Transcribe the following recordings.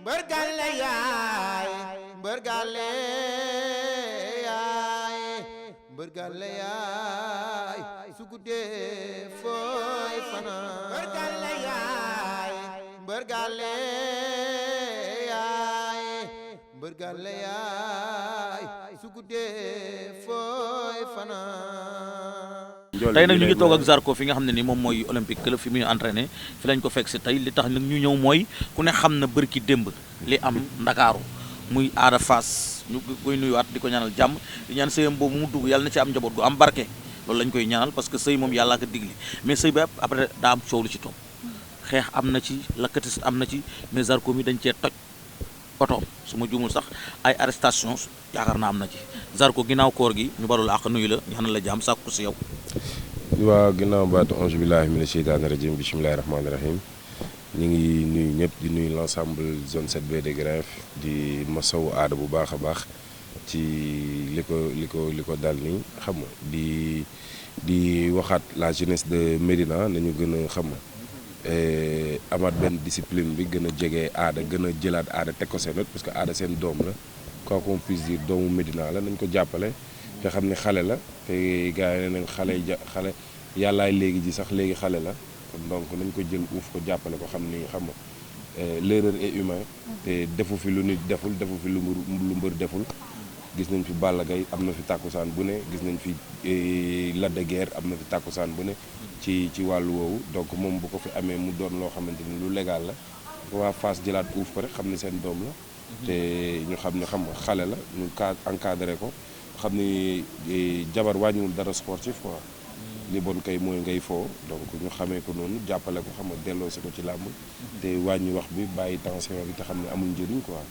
mbër gàlle yaay mbër gàlle yaay mbër gàlle yaay su guddee fooy fanaan mbër gàlle yaay mbër gàlle yaay mbër gàlle yaay su guddee fooy fanaan. tey nag ñu ngi toog ak Zarko fi nga xam ne ni moom mooy Olympique Club fi muy entraîné fi lañ ko fekk si tey li tax nag ñu ñëw mooy ku ne xam na bërki démb li am Ndakaaru muy Ada Fass ñu koy nuyuwaat di ko ñaanal jàmm di ñaan sëyam boobu mu dugg yàlla na ci am njaboot gu am barke loolu lañ koy ñaanal parce que sëy moom yàllaa ko digli mais sëy bi après daa am coow lu ci topp xeex am na ci lakkatis am na ci mais Zarko mi dañ cee toj otoom su ma juumul sax ay arrestation yaakaar naa am na ci Zarko ginnaaw koor gi ñu barul àq nuyu la ñaanal la jàmm sàkku si yow. waaw ginnaaw baatu ange billahi mina sheytaani rajim bismillahi rahmaani rahim ñu ngi nuyu ñëpp di nuyu l'ensemble zone 7B de Grand Yoff di masawu aada bu baax a baax ci li ko dal nii xam nga di waxaat la jeunesse de Médina nañu gën a xam nga amaat benn discipline bi gën a jege aada gën a jëlaat aada teg ko seen wet parce que aada seen doom la quoi qu'on puisse dire doomu Médina la nañ ko jàppale te xam ne xale la te gars yi ne nañ xale yàllaay léegi ji sax léegi xale la donc nañ ko jël uuf ko jàppale ko xam ni xam nga l'erreur est humain te defu fi lu nit deful defu fi lu mbër deful gis nañ fi Balla Gaye am na fi tàkkusaan bu ne gis nañ fi Lac de Guiers am na fi tàkkusaan bu ne ci wàllu woowu donc moom bu ko fi amee mu doon loo xamante ni lu légal la waa Fass jëlaat uuf ko rek xam ni seen doom la te ñu xam ne xam nga xale la ñu encadré ko xam ni jabar wàññiwul dara sportif quoi li bon kay mooy ngay foo donc ñu xamee ko noonu jàppale ko xam nga delloo si ko ci làmb te wàññi wax bi bàyyi tension bi te xam ne amul njëriñ quoi.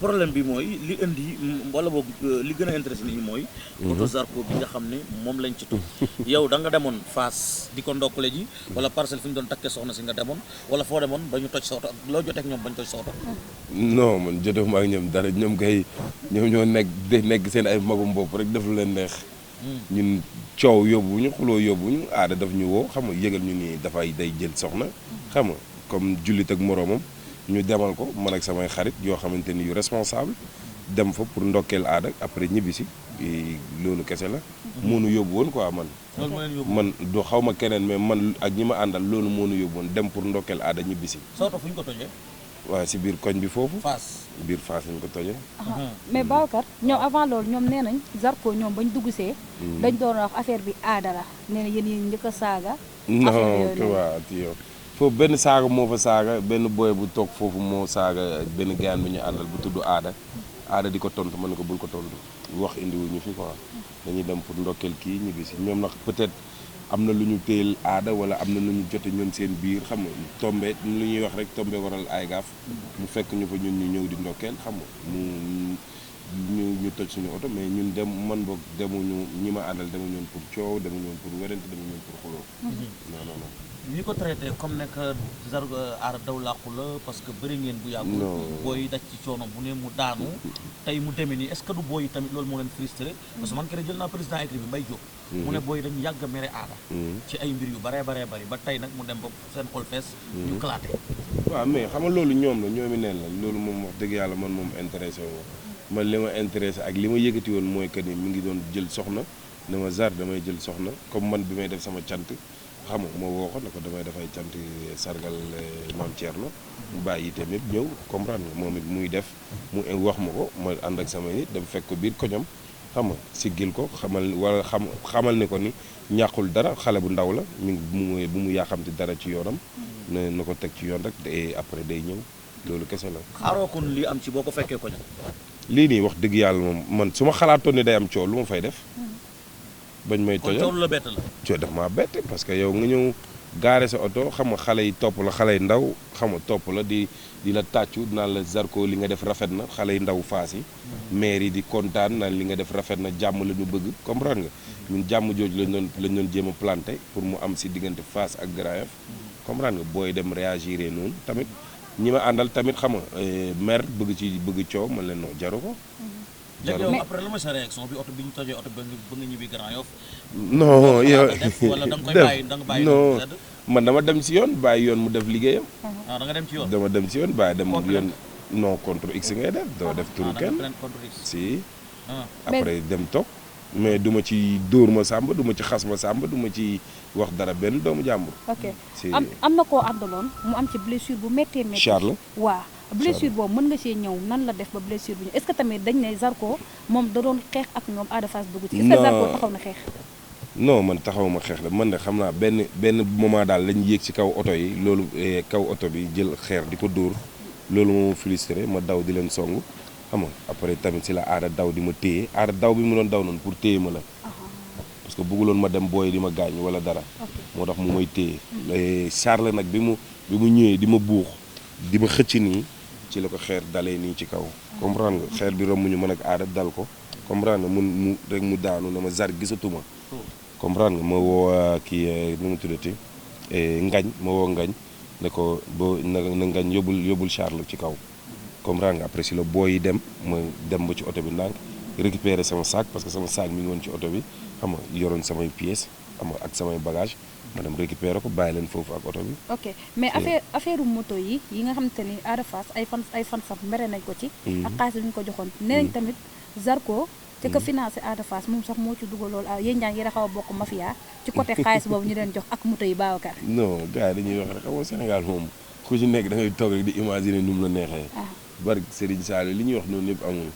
problème bi mooy li indi wala boog li gën a intéressé nit ñi mooy. oto Zarko bi nga xam ne moom lañ ci tudd. yow da nga demoon Fass di ko ndokkale ji. wala parcelle fi ñu doon takkee soxna si nga demoon wala foo demoon ba ñu toj sa oto ak loo jotee ak ñoom ba ñu toj sa oto. non man jotewuma ak ñoom dara ñoom kay ñoom ñoo nekk seen ay magum bopp rek def lu leen neex. ñun coow yóbbuwuñu xuloo yóbbuwuñu aada daf ñu woo xam nga yëgal ñu ni dafay day jël soxna xam nga comme jullit ak moroomam ñu demal ko man ak samay xarit yoo xamante ni yu responsable dem fa pour ndokkeel aada après ñibbisi loolu kese la. moonu yóbbu woon quoi man du xaw ma keneen mais man ak ñi ma àndal loolu moonu yóbbu woon dem pour ndokkeel aada ñibbisi. sa oto fu ñu ko tojee. waaw si biir koñ bi foofu. Fass biir Fass lañ ko tojee. mais Babacar ñoom avant loolu ñoom nee nañ Zarko ñoom bañ dugg see. dañ doon wax affaire bi aada la nee na yéen ñi njëkk a saaga. non waaw yow foofu benn saaga moo fa saaga benn boy bu toog foofu moo saaga benn gayaan bi ñu àndal bu tudd aada di ko tontu mën na ko bul ko tontu wax indiwuñu fi quoi dañuy dem pour ndokkeel kii ñibbisi ñoom nag peut-être. am na lu ñu téyel aada wala am na lu ñu jote ñoom seen biir xam nga tombe lu ñuy wax rek tombe waral ay gaaf mu fekk ñu fa ñun ñu ñëw di ndokkeel xam nga ñu toj suñu oto mais ñun man boog demuñu ñi ma àndal demuñu woon pour coow demuñu woon pour werante demuñu woon pour xuloo non ñi ko traité comme nekk Zarko aar daw làqu la parce que bëri ngeen bu yàggul booy daj ci coono bu ne mu daanu tey mu demee nii est-ce que du booy tamit loolu moo leen frustré parce que man kere jël naa président écrit bi Mbaye Diop mu ne booy dañu yàgg a mere aada ci ay mbir yu baree bëri ba tey nag mu dem ba seen xol fees ñu claté waaw mais xam nga loolu ñoom la ñoomi neen la loolu moom wax dëgg yàlla man moom intéressé wu man li ma intéressé ak li ma yëkkati woon mooy que ni mi ngi doon jël soxna ne ma Zar damay jël soxna comme man bi may def sama cant xam nga moo woo ko ne ko damay dafay cant sargal Maam Thierno mu bàyyi itam yëpp ñëw comprendre nga moom it muy def mu wax ma ko ma ànd ak sama nit dem fekk ko biir koñam xam nga siggil ko xamal ne ko ni ñàkkul dara xale bu ndaw la mi ngi bu mu yàqamti dara ci yoonam ne na ko teg ci yoon rek te après day ñëw loolu kese la. xaaroo kon lii am ci boo ko fekkee koñam. lii nii wax dëgg yàlla moom man su ma xalaatoon ne day am coow lu ma fay def. bañ may tojal kon coow la bett la. coow daf maa bett parce que yow nga ñëw gaare sa oto xam nga xale yi topp la xale yi ndaw xam nga topp la di la tàccu naan la Zarko li nga def rafet na xale yi ndaw Fass yi maire yi di kontaan naan li nga def rafet na jàmm la ñu bëgg comprendre nga ñun jàmm jooju lañ doon jéem a planté pour mu am si diggante Fass ak Grand Yoff comprendre nga booy dem réagir noonu tamit ñi ma àndal tamit xam nga maire bëgg coow man leen noo jaru ko. jaru ko après la ma sa réaction bi oto bi ñu tojee oto ba nga ñibbi Grand Yoff. non yow wala da nga koy bàyyi da nga bàyyi non man dama dem si yoon bàyyi yoon mu def liggéeyam. ah da nga dem ci yoon. dama dem si yoon bàyyi dem Contre yoon non contre x ngay def doo def turu kenn si après dem toog mais du ma ci dóor ma sàmba du ma ci xas ma sàmba du ma ci wax dara benn doomu jàmbur. ok si am na koo àndaloon mu am ci blessure bu méttee métti. Charles waaw blessure boobu mën nga see ñëw nan la def ba blessure bu ñëw est-ce que tamit dañ ne Zarko moom da doon xeex ak ñoom Ada Fass dugg ci. est-ce que Zarko taxaw na xeex. non man taxawuma xeex la man de xam naa benn moment daal lañ yéeg ci kaw oto yi loolu kaw oto bi jël xeer di ko dóor loolu moo frustré ma daw di leen song xam nga après tamit si la Ada daw di ma téye Ada daw bi mu doon daw noonu pour téye ma la parce que bëgguloon ma dem booy di ma gaañ wala dara moo tax mu may téye Charles nag bi mu ñëwee di ma buux di ma xëcc nii ci la ko xeer dalee nii ci kaw comprendre nga xeer bi romb ñu mën ak Ada dal ko comprendre nga mu rek mu daanu na ma Zar gisatuma comprendre nga ma woo kii nu mu tuddati ngañ ma woo ngañ ne ko na ngañ yóbbul Charles ci kaw comprendre nga après si la booy yi dem ma dem ba ci oto bi ndànk récupérer sama sac parce que sama sac mi ngi woon ci oto bi xam nga yoroon samay pièces xam nga ak samay bagage ma dem récupérer ko bàyyi leen foofu ak oto bi. ok mais affaire moto yi nga xamante ni Ada Fass ay fan sax mere nañ ko ci. ak xaalis bi ñu ko joxoon. nee nañ tamit Zarko. te ko financé Ada Fass moom sax moo ci dugal loolu yéen ñaa ngi xaw a bokk mafia ci côté xaalis boobu ñu leen jox ak moto yi Babacar. non gars yi dañuy wax rek xam nga Sénégal moom ku ci nekk da ngay toog rek di imaginer nu mu la neexee. barke Serigne Saliou li ñuy wax noonu yëpp amul.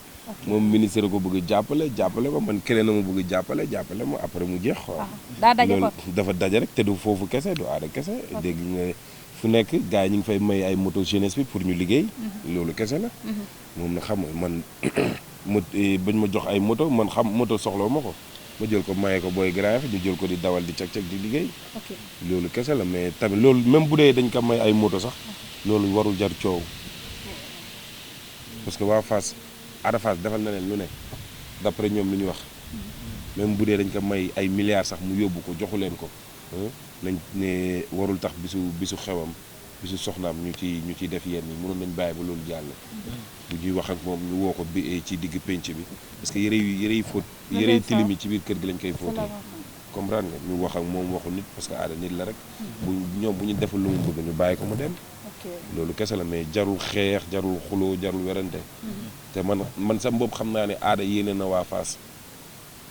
moom ministre ko bëgg jàppale ko man keneen na ma bëgg jàppale ma après mu jeex quoi. daa daje ko dafa daje rek te du foofu kese du Ada kese. dégg nga fu nekk gars yi ñu ngi fay may ay moto jeunesse bi pour ñu liggéey. loolu kese la. moom na xam nga man bañ ma jox ay moto man xam moto soxla ma ko ma jël ko maye ko booy Grand Yoff ñu jël ko di dawal di cag-cag di liggéey. loolu kese la mais tamit loolu même bu dee dañ ko may ay moto sax loolu warul jar coow parce que waa Fass Ada Fass defal na leen lu ne d'après ñoom lu ñu wax même bu dee dañ ko may ay milliards sax mu yóbbu ko joxu leen ko nañ ne warul tax bisu xewam bisu soxnaam ñu ciy def yenn yi mënoon nañ bàyyi ba loolu jàll. bu ñuy wax ak moom ñu woo ko bi ci digg penc bi parce que yëre yi fóot yëre yi tilim yi ci biir kër gi lañ koy fóotee comprendre nga ñu wax ak moom waxu nit parce que Ada nit la rek bu ñu deful lu mu bëgg ñu bàyyi ko mu dem loolu kese la mais jarul xeex jarul xuloo jarul werante te man sa bopp xam naa ne Ada yéene na waa Fass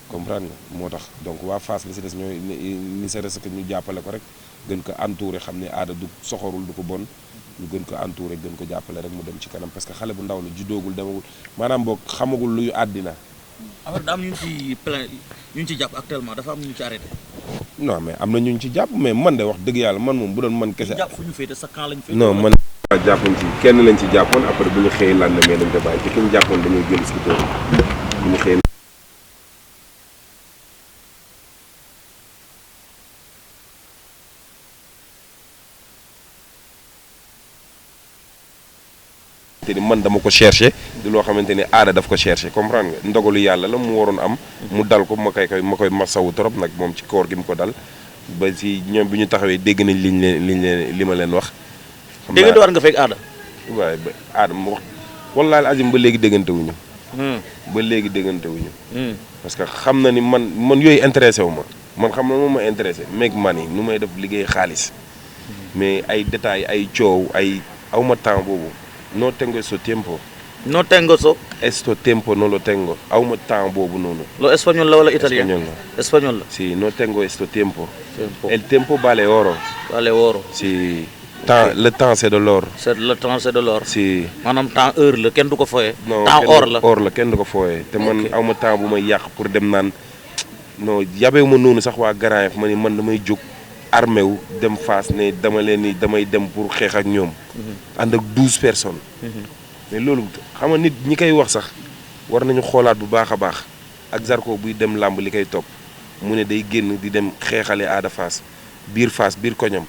comprendre nga moo tax donc waa Fass li si des ñooy ni sa res que ñu jàppale ko rek gën ko entouré xam ne Ada du soxorul du ko bon ñu gën ko entouré gën ko jàppale rek mu dem ci kanam parce que xale bu ndaw la juddoogul demagul maanaam boog xamagul luy àddina. alors da am ñu ci jàpp actuellement dafa am ñu ci arrêté. non mais am na ñu ci jàpp mais man de wax dëgg yàlla man moom bu doon man kese. jàpp fu ñu féete sa camp lañ féete. non man. waaw jàppoon ci kenn lañ ci jàppoon après bu ñu xëyee lan la mais dañ ko bàyyi te ki ñu jàppoon dañoo jël scooter bu ñu xëyee. te ni man dama ko cherché di loo xamante ni Ada daf ko cherché comprendre nga ndogalu yàlla la mu waroon am mu dal ko ma koy masawu trop nag moom ci koor gi mu ko dal ba si ñoom bi ñu taxawee dégg nañ li ma leen wax. xam naa dégg war nga fekk Ada. waaye ba Ada mu wax wallaahi azim ba léegi déggante wuñu ba léegi déggante wuñu parce que xam na ni man yooyu intéressé wu ma man xam na moom ma intéressé make money nu may def liggéey xaalis mais ay détails ay coow ay awma temps boobu. No tengo questo tempo. No tengo so. Questo tempo non lo tengo. Awma temps boobu noonu. Lo espagnol la wala italien? Espagnol la. Sì, no tengo questo tempo. El tempo vale oro. Vale oro. Sì. Le temps c'est de l'or. Le temps c'est de l'or. Sì. maanaam temps heure la kenn du ko fooyee. non temps or la or la kenn du ko fooyee. te man awma temps bu may yàq pour dem naan non yabewu ma noonu sax waa Grand Yoff ma ni man damay jóg. armé wu dem Fass ne damay dem pour xeex ak ñoom. ànd ak 12 personnes. mais loolu xam nga nit ñi koy wax sax war nañu xoolaat bu baax a baax ak Zarko buy dem làmb li koy topp mu ne day génn di dem xeexale Ada Fass biir koñam.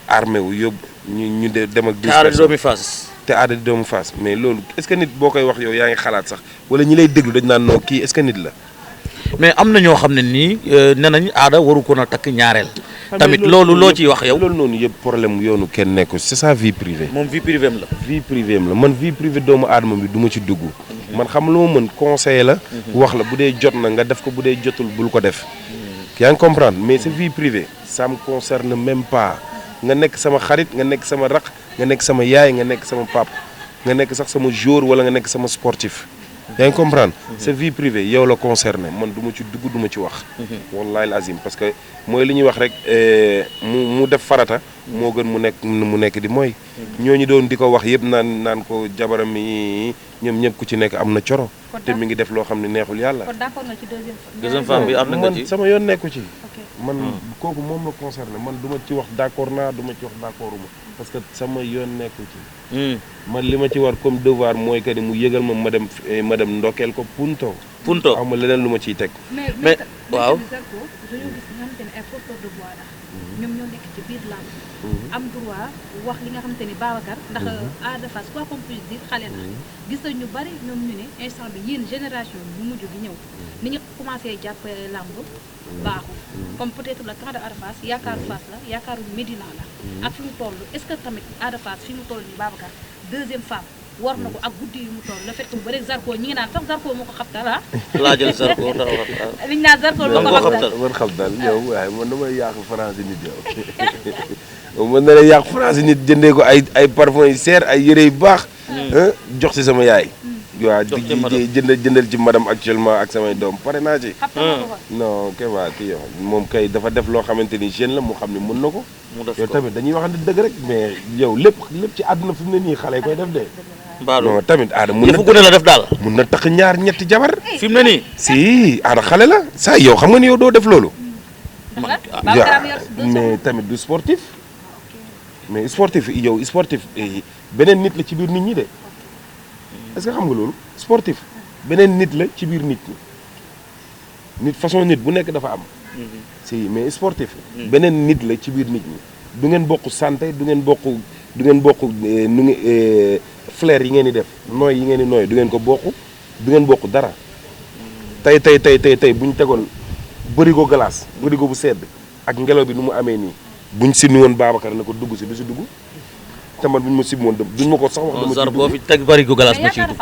armé wu yóbbu ñu dem ak. 12 personnes te Ada di doomi Fass. te Ada di doomu Fass mais loolu est-ce que nit boo koy wax yow yaa ngi xalaat sax wala ñi lay déglu dañ naan non kii est-ce que nit la. mais am na ñoo xam ne nii nee nañ Ada waru ko na takk ñaareel. tamit loolu loo ciy wax yow. loolu noonu yëpp problème yoonu kenn nekku c'est sa vie privée. moom vie privée am la. vie privée am la man vie privée doomu aadama bi du ma ci dugg. man xam lu ma mën conseiller la. wax la bu dee jot na nga def ko bu dee jotul bul ko def. yaa ngi comprendre mais sa vie privée ça me concerne même pas nga nekk sama xarit nga nekk sama raq nga nekk sama yaay nga nekk sama pap nga nekk sax sama joueur wala nga nekk sama sportif yaa ngi comprendre sa vie privée yow la concerné man du ma ci dugg du ma ci wax wallahi lazim parce que mooy li ñuy wax rek mu def farata moo gën mu nekk di mooy ñooñu doon di ko wax yëpp naan ko jabaram yi ñoom ñëpp ku ci nekk am na coro te mi ngi def loo xam ne neexul yàlla kon d'accord nga ci deuxième femme bi am na nga ci man sama yoon nekku ci man kooku moom la concerné man du ma ci wax d'accord naa du ma ci wax d'accorduma parce que sama yoon nekku ci man li ma ci war comme devoir mooy que ni mu yëgal ma dem ndokkeel ko punto aw ma leneen lu ma ciy teg mais waaw Zarko dañoo gis nga xamante ne ay porteur de voix la ñoom ñoo nekk ci biir làmb am droit wax li nga xamante ni Babacar ndax Ada Fass quoi qu'on puisse dire xale na gis nañ ñu bari ñoom ñu ne instant bi yéen génération bu mujj gi ñëw ni ñu commencé jàpp làmb baaxul comme peut-être le camp de Ada Fass yaakaaru Fass la yaakaaru Médina la ak fi mu toll est-ce que tamit Ada Fass fi mu toll ni Babacar deuxième femme war na ko ak guddi yu mu toll le fait que bu bëri Zarko ñi ngi naan sax Zarko moo ko xabtal laa jël Zarko taw xabtal liñ naan Zarko moo ko xabtal man xabtal yow waaye man damay yàq français nit yow mën na la yàq français nit jëndee ko ay parfum yu seer ay yére yu baax jox ci sama yaay waaw jëndal ci madame actuellement ak samay doom pare naa ci non kay waa kii yow moom kay dafa def loo xamante ni jeune la mu xam ne mën na ko yow tamit dañuy waxante dëgg rek mais yow lépp ci àdduna fi mu ne nii xale yi koy def de non tamit Ada mun na gune la def daal mun na tax ñaar ñetti jabar fi mu ne nii si Ada xale la saa yow xam nga ni yow doo def loolu mais tamit du sportif mais sportif yow sportif beneen nit la ci biir nit ñi de est-ce que xam nga loolu sportif beneen nit la ci biir nit ñi nit façon nit bu nekk dafa am si mais sportif beneen nit la ci biir nit ñi du ngeen bokk santé du ngeen bokk nu ngi flair yi ngeen di def nooy yi ngeen di nooy du ngeen bokk dara tey bu ñu tegoon bërigo glace bërigo bu sedd ak ngelaw bi nu mu amee nii buñ sinni woon Babacar ne ko dugg si du si dugg te man buñ ma sib woon duñ ma ko sax wax dama Zarko boo fi teg bërigo glace ma ciy dugg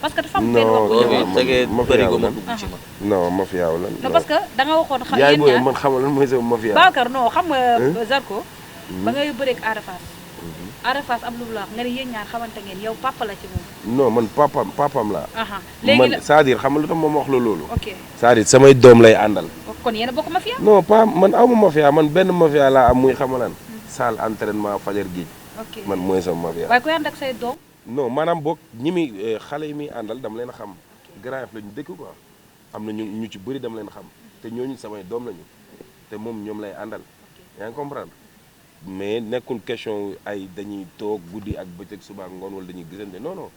parce que dafa am benn wax boo fi tegee bërigo ma dugg ci ma non mafia la non parce que da nga waxoon xam yaay booy man xamal lan mooy sama mafia Babacar non xam nga Zarko ba ngay bëreeg Ada Fass am lu mu la wax nga ne yéen ñaar xamante ngeen yow papa la ci moom. non man papam la. léegi man c'est-à-dire xam nga lu tax moom wax la loolu. ok c'est-à-dire samay doom lay àndal. kon yéen a bokk mafia. non pas man aw ma mafia man benn mafia laa am muy xamalan salle entraînement fajar géej. ok man mooy sama mafia. waaye koy ànd ak say doom. non maanaam boog ñi muy xale yi muy àndal dama leen a xam Grand Yoff la ñu dëkk quoi am na ñu ci bëri dama leen xam te ñooñu samay doom lañu te moom ñoom lay àndal yaa ngi comprendre. mais nekkul question ay dañuy toog guddi ak bëccëg suba ak ngoon wala dañuy gisante non non.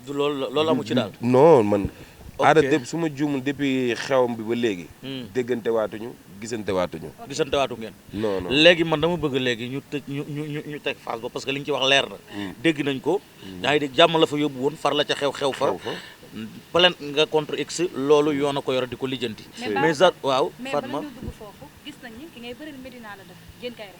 du loolu amu ci daal. non man. ok Ada su ma juumul depuis xewam bi ba léegi. déggante waatuñu gisante waatuñu. gisante waatu ngeen. non non léegi man dama bëgg léegi ñu tëj ñu teg phase ba parce que li ñu ci wax leer na. dégg nañ ko. yaa ngi dégg jàmm la fa yóbbu woon far la ca xew fa. plainte nga contre X loolu yoon a ko yore di ko lijjanti. mais waaw Fatma. mais bala ñu dugg foofu gis nañ ni ki ngay bëreel Médina la def Diène Kaïré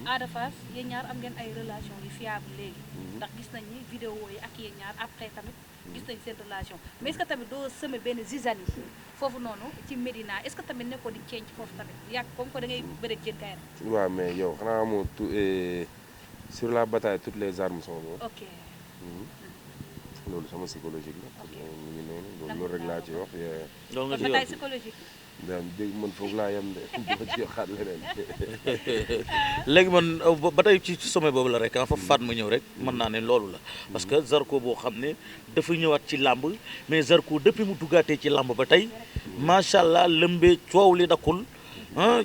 Ada Fass yéen ñaar am ngeen ay relation yu fiable léegi ndax gis nañ ni vidéo yi ak yéen ñaar après tamit gis nañ seen relation mais est-ce que tamit doo semé benn zizanie foofu noonu ci Médina est-ce que tamit nekkoo di ceeñ foofu tamit yàgg comme que da ngay bëreeg Diène Kaïré. waaw mais yow xanaa amoo tout sur la bataille toutes les armes sont bonnes. ok. loolu sama psychologique la. ok ñu ngi noonu loolu rek laa ci wax. loolu nga ci bataille psychologique. dégg man foofu laa yem de dama ci waxaat leneen. léegi man ba tey ci sommet boobu la rek fa faat ma ñëw rek mën naa ne loolu la parce que Zarko boo xam ne dafa ñëwaat ci làmb mais Zarko depuis mu duggaatee ci làmb ba tey macha allah lëmbee coow li dakul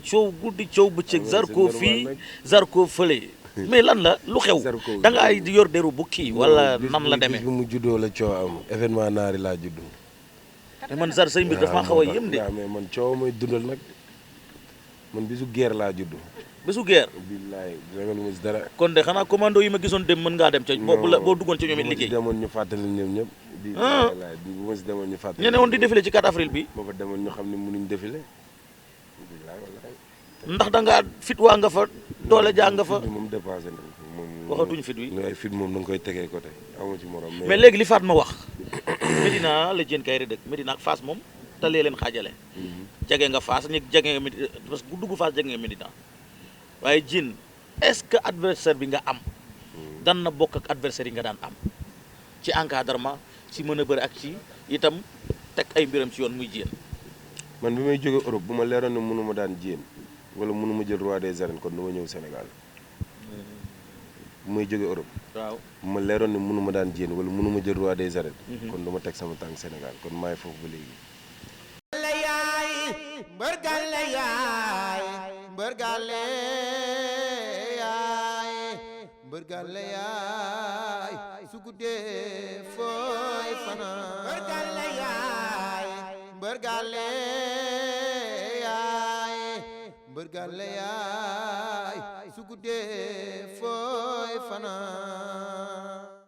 coow guddi coow bëccëg Zarko fii Zarko fële mais lan la lu xew da nga ay yor deru bukki wala nan la demee. bis bu mu juddoo la coow am événement naari laa juddu. te man Zar say mbir dafa maa xaw a yëm de. waaw mais man coow mooy dundal nag man bisu guerre laa juddu. bisu guerre. billaay ragal ma si dara. kon de xanaa commando yi ma gisoon dem mën ngaa dem ca. boo duggoon ca ñoom it liggéey. demoon ñu fàttali ñoom ñëpp. bu ma si demoon ñu fàttali. ñu ne woon di défilé ci 4 avril bi. moo fa demoon ñu xam ne mënuñ défilé. billaay wallaay. ndax da ngaa fit waa nga fa doole jaa nga fa. moom dépassé na moom. waxatuñu fit wi. waaye fit moom da nga koy tegee côté amu ci morom. mais léegi li Fatma wax. Médina la Diène Kaïré dëkk Médina ak Fass moom talee leen xaajale. jege nga Fass ñi jege nga Médina parce que bu dugg Fass jege nga Médina waaye Diène est-ce que adversaire bi nga am dan na bokk ak adversaire yi nga daan am ci encadrement ci mën a bëri ak ci itam teg ay mbiram ci yoon muy jéen. man bi may jóge Europe bu ma leeroon ne mënu ma daan jéen wala mënu ma jël roi des arènes kon du ma ñëw Sénégal bu may jóge Europe. waaw bu ma leeroon ne mënu ma daan jéen wala mënu ma jël roi des arènes. kon du ma teg sama tànk Sénégal kon maay foofu ba léegi. mbër gàlle yaay mbër gàlle yaay mbër gàlle yaay su guddee fooy fanaan mbër gàlle yaay mbër gàlle yaay mbër gàlle yaay su guddee fooy fanaan